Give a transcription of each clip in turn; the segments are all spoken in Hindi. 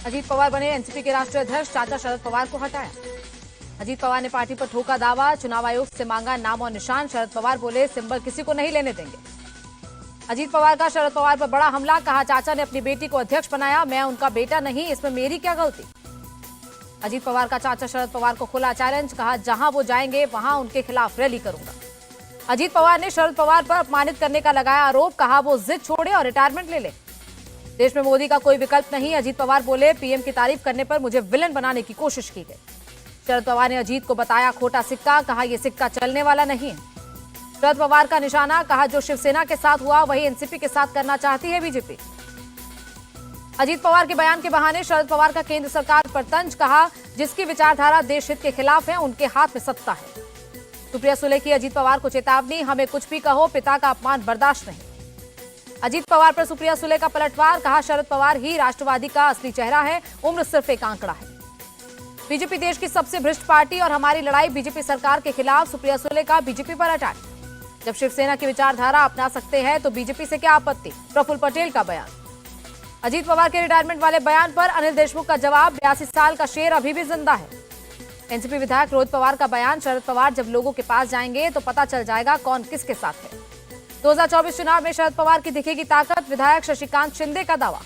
अजीत पवार बने एनसीपी के राष्ट्रीय अध्यक्ष, चाचा शरद पवार को हटाया। अजीत पवार ने पार्टी पर ठोका दावा, चुनाव आयोग से मांगा नाम और निशान। शरद पवार बोले सिंबल किसी को नहीं लेने देंगे। अजीत पवार का शरद पवार पर बड़ा हमला, कहा चाचा ने अपनी बेटी को अध्यक्ष बनाया, मैं उनका बेटा नहीं, इसमें मेरी क्या गलती। अजीत पवार का चाचा शरद पवार को खुला चैलेंज, कहा जहां वो जाएंगे वहां उनके खिलाफ रैली करूंगा। अजीत पवार ने शरद पवार पर अपमानित करने का लगाया आरोप, कहा वो जिद छोड़े और रिटायरमेंट ले ले। देश में मोदी का कोई विकल्प नहीं, अजीत पवार बोले पीएम की तारीफ करने पर मुझे विलन बनाने की कोशिश की गई। शरद पवार ने अजीत को बताया खोटा सिक्का, कहा यह सिक्का चलने वाला नहीं है। शरद पवार का निशाना, कहा जो शिवसेना के साथ हुआ वही एनसीपी के साथ करना चाहती है बीजेपी। अजीत पवार के बयान के बहाने शरद पवार का केंद्र सरकार पर तंज, कहा जिसकी विचारधारा देश हित के खिलाफ है उनके हाथ में सत्ता है। सुप्रिया सुले की अजीत पवार को चेतावनी, हमें कुछ भी कहो पिता का अपमान बर्दाश्त नहीं। अजीत पवार पर सुप्रिया सुले का पलटवार, कहा शरद पवार ही राष्ट्रवादी का असली चेहरा है, उम्र सिर्फ एक आंकड़ा है। बीजेपी देश की सबसे भ्रष्ट पार्टी और हमारी लड़ाई बीजेपी सरकार के खिलाफ, सुप्रिया सुले का बीजेपी पर अटैक। जब शिवसेना की विचारधारा अपना सकते हैं तो बीजेपी से क्या आपत्ति, प्रफुल्ल पटेल का बयान। अजीत पवार के रिटायरमेंट वाले बयान पर अनिल देशमुख का जवाब, 82 साल का शेर अभी भी जिंदा है। एनसीपी विधायक रोहित पवार का बयान, शरद पवार जब लोगों के पास जाएंगे तो पता चल जाएगा कौन किसके साथ है। 2024 चुनाव में शरद पवार की दिखेगी ताकत, विधायक शशिकांत शिंदे का दावा।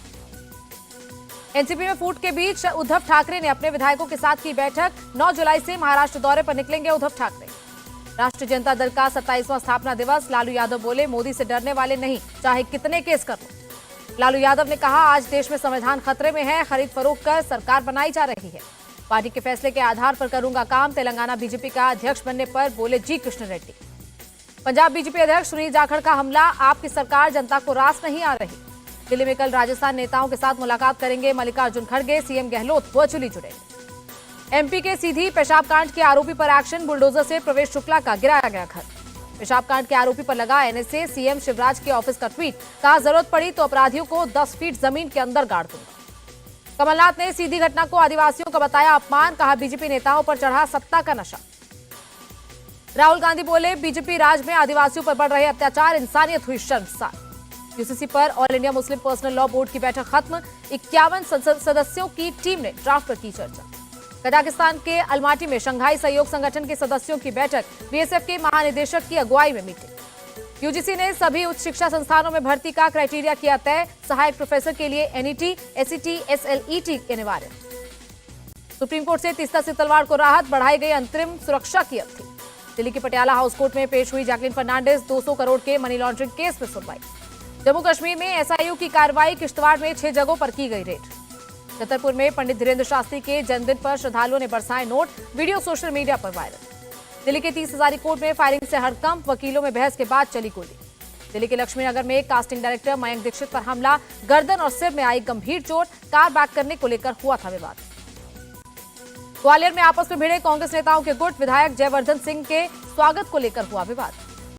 एनसीपी में फूट के बीच उद्धव ठाकरे ने अपने विधायकों के साथ की बैठक, 9 जुलाई से महाराष्ट्र दौरे पर निकलेंगे उद्धव ठाकरे। राष्ट्रीय जनता दल का 27वां स्थापना दिवस, लालू यादव बोले मोदी से डरने वाले नहीं, चाहे कितने केस कर लो। लालू यादव ने कहा आज देश में संविधान खतरे में है, खरीद फरोख्त कर सरकार बनाई जा रही है, पार्टी के फैसले के आधार पर करूंगा काम। तेलंगाना बीजेपी का अध्यक्ष बनने पर बोले जी कृष्ण रेड्डी। पंजाब बीजेपी अध्यक्ष सुनील जाखड़ का हमला, आपकी सरकार जनता को रास नहीं आ रही। दिल्ली में कल राजस्थान नेताओं के साथ मुलाकात करेंगे मल्लिकार्जुन खड़गे, सीएम गहलोत वर्चुअली जुड़ेंगे। एमपी के सीधी पेशाब कांड के आरोपी पर एक्शन, बुलडोजर से प्रवेश शुक्ला का गिराया गया घर। पेशाब कांड के आरोपी पर लगा एनएसए, सीएम शिवराज के ऑफिस का ट्वीट, कहा जरूरत पड़ी तो अपराधियों को 10 फीट जमीन के अंदर गाड़ दूंगा। कमलनाथ ने सीधी घटना को आदिवासियों का बताया अपमान, कहा बीजेपी नेताओं पर चढ़ा सत्ता का नशा। राहुल गांधी बोले बीजेपी राज में आदिवासियों पर बढ़ रहे अत्याचार, इंसानियत हुई शर्मसार। यूसीसी पर all India Muslim personal law board की बैठक खत्म, 51 सदस्यों की टीम ने ड्राफ्ट पर की चर्चा। कजाकिस्तान के अलमाटी में शंघाई सहयोग संगठन के सदस्यों की बैठक, बीएसएफ के महानिदेशक की अगुवाई में मीटिंग। यूजीसी ने सभी उच्च शिक्षा संस्थानों में भर्ती का क्राइटेरिया किया तय, सहायक प्रोफेसर के लिए एनईटी, एसईटी, एसएलईटी अनिवार्य। सुप्रीम कोर्ट से तीस्ता से तलवार को राहत, बढ़ाई गई अंतरिम सुरक्षा की अवधि। दिल्ली की पटियाला हाउस कोर्ट में पेश हुई जैकलिन फर्नांडिस, 200 करोड़ के मनी लॉन्ड्रिंग केस में सुनवाई। जम्मू कश्मीर में एसआईयू की कार्रवाई, किश्तवाड़ में 6 जगहों पर की गई रेड। छतरपुर में पंडित धीरेन्द्र शास्त्री के जन्मदिन पर श्रद्धालुओं ने बरसाए नोट, वीडियो सोशल मीडिया पर वायरल। दिल्ली के 30 हजारी कोर्ट में फायरिंग से हड़कंप, वकीलों में बहस के बाद चली गोली। दिल्ली के लक्ष्मीनगर में कास्टिंग डायरेक्टर मयंक दीक्षित पर हमला, गर्दन और सिर में आई गंभीर चोट, कार बैक करने को लेकर हुआ था विवाद। ग्वालियर में आपस में भिड़े कांग्रेस नेताओं के गुट, विधायक जयवर्धन सिंह के स्वागत को लेकर हुआ विवाद।